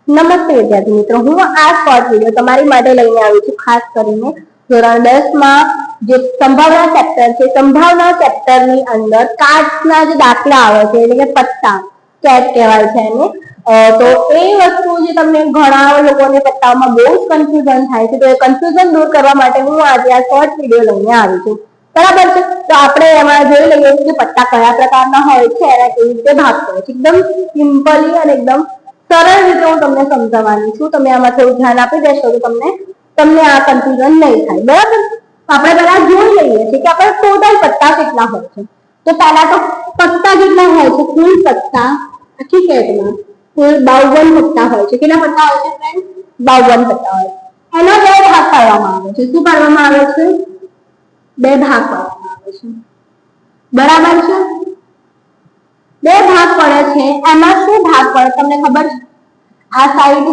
નમસ્તે વિદ્યાર્થી મિત્રો, હું આ શોર્ટ વિડીયો તમારી માટે લઈને આવી છું ખાસ કરીને ધોરણ 10 માં જે સંભાવના ચેપ્ટર છે. સંભાવના ચેપ્ટરની અંદર કાર્ડ્સના જે દાખલા આવે છે એટલે કે પત્તા કેટ કહેવાય છે એને. તો એ વસ્તુ જે તમને ઘણા લોકોને પત્તાઓમાં બહુ જ કન્ફ્યુઝન થાય છે, તો એ કન્ફ્યુઝન દૂર કરવા માટે હું આજે આ શોર્ટ વિડીયો લઈને આવી છું. બરાબર છે. તો આપણે એમાં જોઈ લઈએ કે પત્તા કયા પ્રકારના હોય છે, એના કેવી રીતે ભાગ પડે છે. એકદમ સિમ્પલી અને એકદમ સરળ રીતે હું તમને સમજાવવાની છું. તમે આમાં થોડું ધ્યાન આપી દેશો તો તમને આ કન્ફ્યુઝન નહીં થાય. બરાબર. આપણે પહેલા જોઈ લઈએ છીએ કે આપણે ટોટલ પત્તા કેટલા હોય છે. તો પહેલા તો પત્તા કેટલા હોય છે, કુલ પત્તા આખી કેટમાં કુલ 52 પત્તા હોય છે. કેટલા પત્તા હોય છે ફ્રેન્ડ? 52 પત્તા હોય છે. એના બે ભાગ પાડવામાં આવે છે. શું પાડવામાં આવે છે? બે ભાગ પાડવામાં આવે છે. બરાબર છે. બે ભાગ પડે છે. એમાં શું ભાગ પડે તમને ખબર છે? આ સાઈડ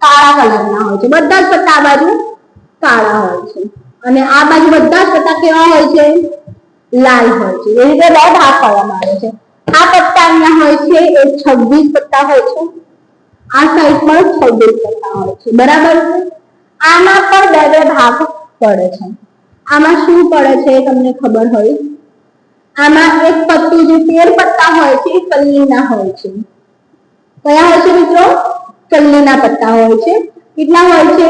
કાળા કલરના હોય છે. બધા જ પત્તા આ બાજુ કાળા હોય છે અને આ બાજુ બધા જ પત્તા કેવા હોય છે? લાલ હોય છે. એ રીતે બે ભાગ પાડવામાં આવે છે. આ પત્તા અહીંયા હોય છે એ 26 પત્તા હોય છે. આ સાઈડ પર 26 પત્તા હોય છે. બરાબર છે. આમાં પણ બે ભાગ પડે છે. આમાં શું પડે છે તમને ખબર હોય? આમાં એક પત્તું જે 13 પત્તા હોય છે એ કલ્લીના હોય છે. કયા હોય છે મિત્રો? કલ્લીના પત્તા હોય છે. કેટલા હોય છે?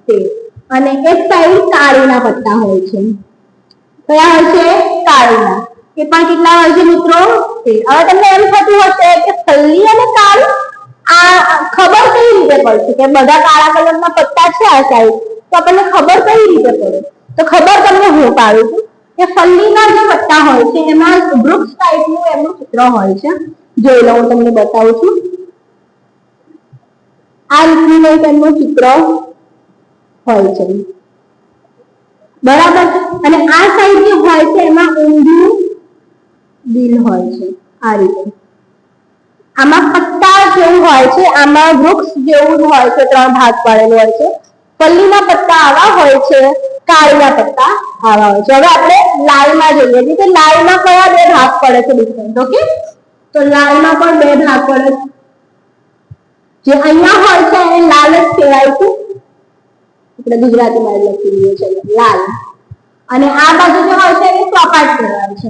13. અને એક સાઈડ કાળીના પત્તા હોય છે. કયા હોય છે? કાળીના. એ પણ કેટલા હોય છે મિત્રો? 13. હવે તમને એમ થતું હશે કે કલ્લી અને કાળી આ ખબર કઈ રીતે પડશે કે બધા કાળા કલરના પત્તા છે આ સાઈડ, તો આપણને ખબર કઈ રીતે પડે? તો ખબર તમને હું પાડું છું કે ફલ્લીના જે પત્તા હોય છે એમાં વૃક્ષ ટાઈપનું એમનું ચિત્ર હોય છે. જોઈ લો, હું તમને બતાવું છું. આ રીતનું એક એમનું ચિત્ર હોય છે. બરાબર. અને આ સાઈડ જે હોય છે એમાં ઊંધું દિલ હોય છે. આ રીતે આમાં પત્તા જેવું હોય છે, આમાં વૃક્ષ જેવું હોય છે. 3 ભાગ પાડેલું હોય છે. ફલ્લીના પત્તા આવા હોય છે, કાળીના પત્તા આવા હોય છે. હવે આપણે લાલમાં જોઈએ છીએ કે લાલમાં કયા બે ભાગ પડે છે ડિફરન્ટ. ઓકે, તો લાલમાં પણ બે ભાગ પડે છે. જે અહીંયા હોય છે એને લાલ જ કહેવાય છે. આપણે ગુજરાતીમાં લખી દઈએ છીએ લાલ. અને આ બાજુ જે હોય છે એને ચોપાટ કહેવાય છે.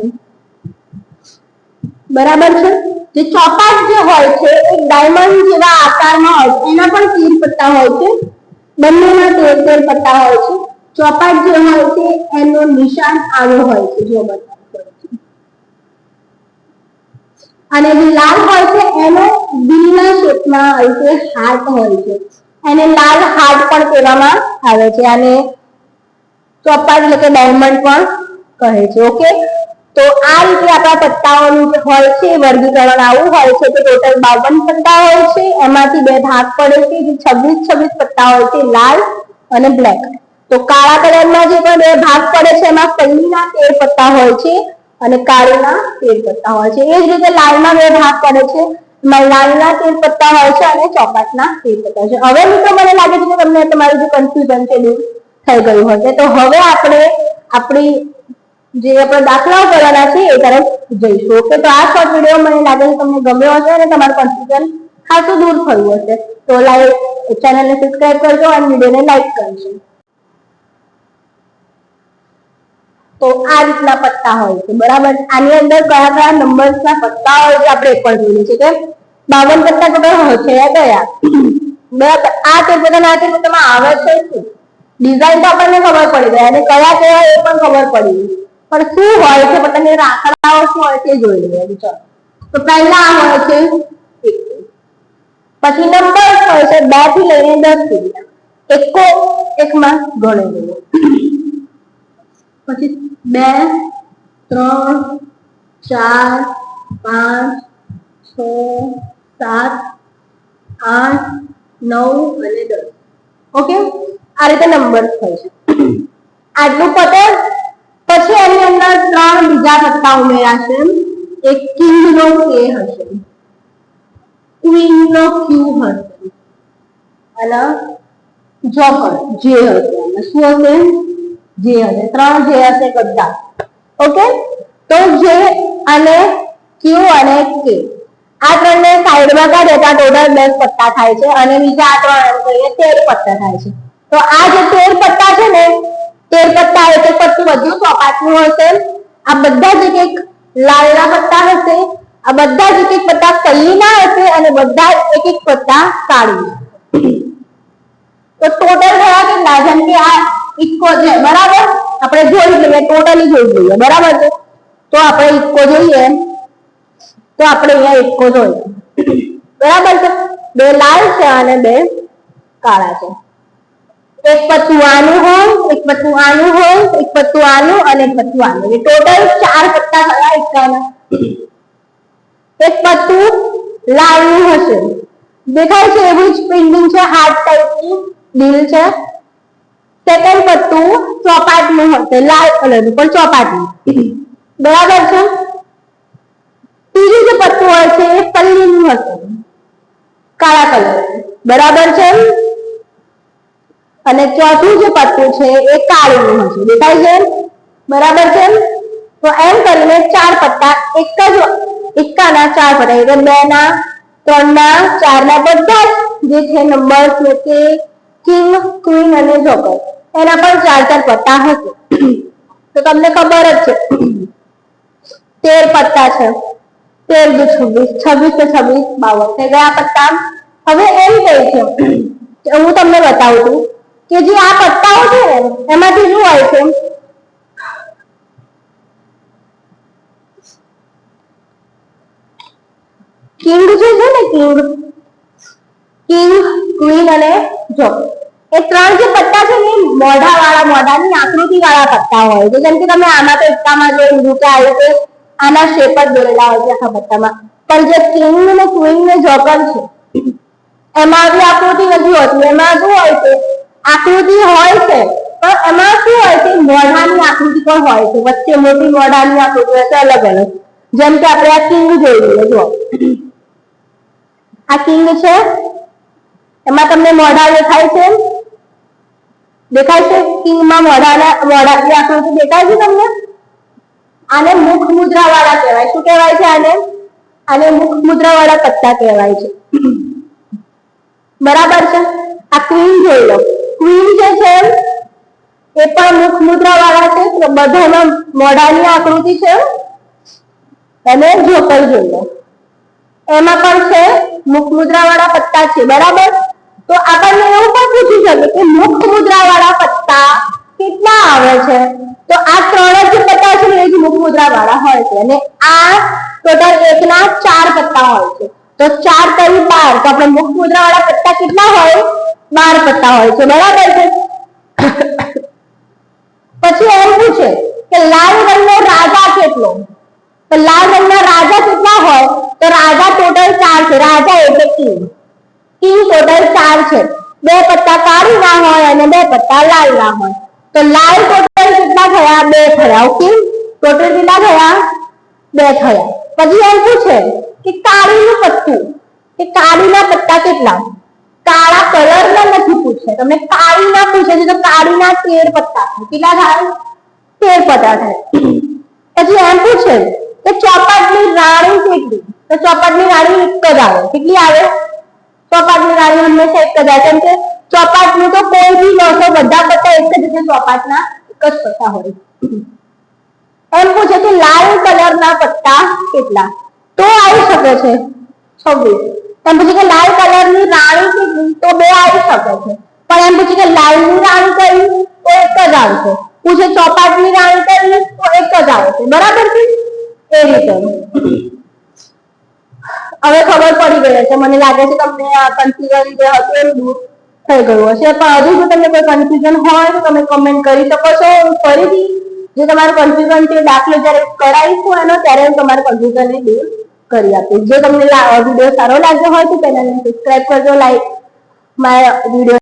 બરાબર છે. જે ચોપાટ જે હોય છે એ ડાયમંડ જેવા આકારમાં હોય છે. એના પણ 13 પત્તા હોય છે. બંનેમાં 13 પત્તા હોય છે. ચોપાટ જે હોય છે એનું નિશાન આવું હોય છે, જો બતાવું છું. અને જે લાલ હોય છે એનો દિલના શેપમાં હોય છે, હાર્ટ હોય છે. એને લાલ હાર્ટ પણ કહેવામાં આવે છે. અને ચોપાટ એટલે કે ડાયમંડ પણ કહે છે. ઓકે, તો આ રીતે આપણા પત્તાઓનું જે હોય છે વર્ગીકરણ આવું હોય છે કે ટોટલ 52 પત્તા હોય છે. એમાંથી બે ભાગ પડે છે. જે 26 પત્તા હોય છે, લાલ અને બ્લેક. તો કાળા કલરમાં જે પણ બે ભાગ પડે છે એમાં ફલ્લીના 13 પત્તા હોય છે અને કાળીના 13 પત્તા હોય છે. એ જ રીતે લાલમાં બે ભાગ પડે છે. એમાં લાલના 13 પત્તા હોય છે અને ચોપાટના 13 પત્તા છે. હવે મિત્રો મને લાગે છે કે તમને તમારું જે કન્ફ્યુઝન છે દૂર થઈ ગયું હશે. તો હવે આપણે આપણી જે આપણે દાખલાઓ કરવાના છે એ તરફ જઈશું. ઓકે, તો આ શોર્ટ વિડીયો મને લાગે છે તમને ગમ્યો હશે અને તમારું કન્ફ્યુઝન ખાસું દૂર થયું હશે. તો ચેનલને સબસ્ક્રાઇબ કરજો અને વિડીયોને લાઈક કરજો. તો આ રીતના પત્તા હોય છે. બરાબર. આની અંદર કયા કયા નંબર્સના પત્તા હોય છે આપણે એક પણ જોઈએ છે કે 52 પત્તા ટોટલ હોય છે કયા? આ 13 પત્તામાં આવે છે શું? ડિઝાઇન તો આપણને ખબર પડી જાય અને કયા કયા એ પણ ખબર પડી, પણ શું હોય છે પતંગના આંકડાઓ શું હોય તે જોઈ લઈએ. ચાલો, તો પહેલા આ હોય છે 1, પછી નંબર હોય છે 2 થી લઈને 10 સુધી. એકો એકમાં ગણી લઈએ. પછી 2, 3, 4, 5, 6, 7, 8, 9 અને 10. ઓકે, આ રીતે નંબર હોય છે. આટલું પતે પછી એની અંદર 3 બીજા પત્તા ઉમેરાશે. એક કિંગ નો K હશે, ક્વીન નો Q હશે અને જોકર J હશે. શું હશે? J હશે. 3 J હશે બધા. ઓકે, તો J અને Q અને K આ ત્રણને સાઈડમાં કાઢે તો ટોટલ 10 પત્તા થાય છે અને બીજા આ ત્રણ એમ કહીએ 13 પત્તા થાય છે. તો આ જે 13 પત્તા છે ને 13 પત્તા એક એક પત્તું બધું ચોપાટનું હશે. આ બધા જ એક લાલના પત્તા હશે. આ બધા જ એક પત્તા કલીના હશે અને બધા એક એક પત્તા કાળી. તો ટોટલ થયા કેટલા? જેમ કે આ ઇક્કો છે બરાબર, આપણે જોઈ લઈએ ટોટલી જોઈ લઈએ બરાબર છે. તો આપણે ઇક્કો જોઈએ તો આપણે અહીંયા ઇક્કો જોઈએ બરાબર છે. બે લાલ છે અને બે કાળા છે. એક પત્તું આનું હોય, એક પત્તું આનું હોય, એક પત્તું આનું અને એક પત્તું આનું. ટોટલ 4 પત્તા થયા ઇક્કાના. એક પત્તું લાલનું હશે, દેખાય છે એવું જ પ્રિન્ટિંગ છે, હાર્ટ ટાઈપની દિલ છે. સેકન્ડ પત્તું ચોપાટનું હશે, લાલ કલરનું પણ ચોપાટનું બરાબર છે. ત્રીજું જે પત્તું હોય છે એ પલ્લીનું હશે, કાળા કલરનું બરાબર છે. અને ચોથું જે પત્તું છે એ કાળું હશે, દેખાય છે બરાબર છે. તો એમ કરીને 4 પત્તા એક જ ઇક્કાના 4 પત્તા એટલે 2 ના 3 ના 4 ના બધા જે છે નંબર છે કે કિંગ, ક્વીન અને જોકર એના પણ 4 પત્તા હશે. તો તમને ખબર જ છે 13 પત્તા છે, 13 દુ 26, 26 ને 26 52 થઈ ગયા પત્તા. હવે એમ કહે છે હું તમને બતાવું છું કે જે આ પત્તાઓ છે ને એમાંથી શું હોય છે કિંગ જે છે ને કિંગ, ક્વીન અને જોકર એ ત્રણ જે પત્તા છે ને મોઢાવાળા, મોઢાની આકૃતિ વાળા પત્તા હોય છે. જેમ કે તમે આમાં તો ઇક્કામાં જોયું કે આવી રીતે આના શેપ જ દોરેલા હોય છે આખા પત્તામાં. પણ જે કિંગ ને ક્વીન ને જોકર છે એમાં બી આકૃતિ નથી હોતી. એમાં શું હોય છે આકૃતિ હોય છે પણ એમાં શું હોય છે મોઢાની આકૃતિ પણ હોય છે, વચ્ચે મોટી મોઢાની આકૃતિ હોય છે અલગ અલગ. જેમ કે આપણે આ કિંગ જોઈ લઈએ, જો આ કિંગ છે એમાં તમને મોઢા દેખાય છે, દેખાય છે કિંગમાં મોઢાની આકૃતિ દેખાય છે તમને. આને મુખ મુદ્રા વાળા કહેવાય. શું કહેવાય છે આને મુખ મુદ્રા વાળા પત્તા કહેવાય છે બરાબર છે. આ ક્વીન જોઈ લો, ક્વીન જે છે એ પણ મુખ મુદ્રા વાળા છે, બધામાં મોઢાની આકૃતિ છે. અને જોકર જોઈ લો એમાં પણ છે મુખ મુદ્રા વાળા પત્તા છે બરાબર. તો આપણને એવું પણ પૂછી શકે કે મુખ મુદ્રા વાળા પત્તા કેટલા આવે છે? તો આ ત્રણ જ પત્તા છે એ જ મુખ મુદ્રા વાળા હોય છે અને આ ટોટલ એકના 4 પત્તા હોય છે. તો 4 કરી 12, તો આપણે મુખ મુદ્રા વાળા પત્તા કેટલા હોય? 12 પત્તા હોય છે બરાબર છે. પછી એમ પૂછે કે લાલ રંગનો રાજા કેટલો? તો લાલ રંગના રાજા કેટલા હોય? તો રાજા ટોટલ 4 છે. રાજા એટલે કિંગ, કિંગ ટોટલ 4 છે. 2 પત્તા કાળી ના હોય અને 2 પત્તા લાલ ના હોય. તો લાલ ટોટલ કેટલા થયા? 2 થયા. ઓકે, ટોટલ કેટલા થયા? 2 થયા. પછી એમ પૂછે કે કાળીનું પત્તું, કે કાળીના પત્તા કેટલા? કાળા કલરના નથી પૂછે, તમને કાળીના પૂછે છે તો કાળીના 13 પત્તા. કેટલા થાય? 13 પત્તા થાય. પછી એમ પૂછે કે ચોપાટની રાણી કેટલી? તો ચોપાટની રાણી એક જ આવે. કેટલી આવે? ચોપાટની રાણી હંમેશા એક જ આવે. કેમ કે ચોપાટનું તો કોઈ બી નસો બધા પત્તા એક જ છે, ચોપાટના એક જ પત્તા હોય. એમ પૂછે કે લાલ કલરના પત્તા કેટલા? તો આવી શકે છે 26. એમ પૂછે કે લાલ કલરની રાણી કેટલી? તો 2 આવી શકે છે. પણ એમ પૂછે કે લાલની રાણી કઈ? તો એક જ આવશે. પૂછે ચોપાટની રાણી કઈ? તો એક જ આવશે બરાબર છે. એ રીતે હવે ખબર પડી ગઈ છે. મને લાગે છે તમને આ કન્ફ્યુઝન જે હતું એ દૂર થઈ ગયું હશે. પણ હજુ જો તમને કોઈ કન્ફ્યુઝન હોય તો તમે કમેન્ટ કરી શકો છો. ફરીથી જે તમારું કન્ફ્યુઝન છે દાખલો જ્યારે કરાવીશું એનો ત્યારે હું તમારું કન્ફ્યુઝનને દૂર કરી આપીશ. જો તમને વિડીયો સારો લાગ્યો હોય તો ચેનલને સબસ્ક્રાઇબ કરજો, લાઈક મારા વિડીયો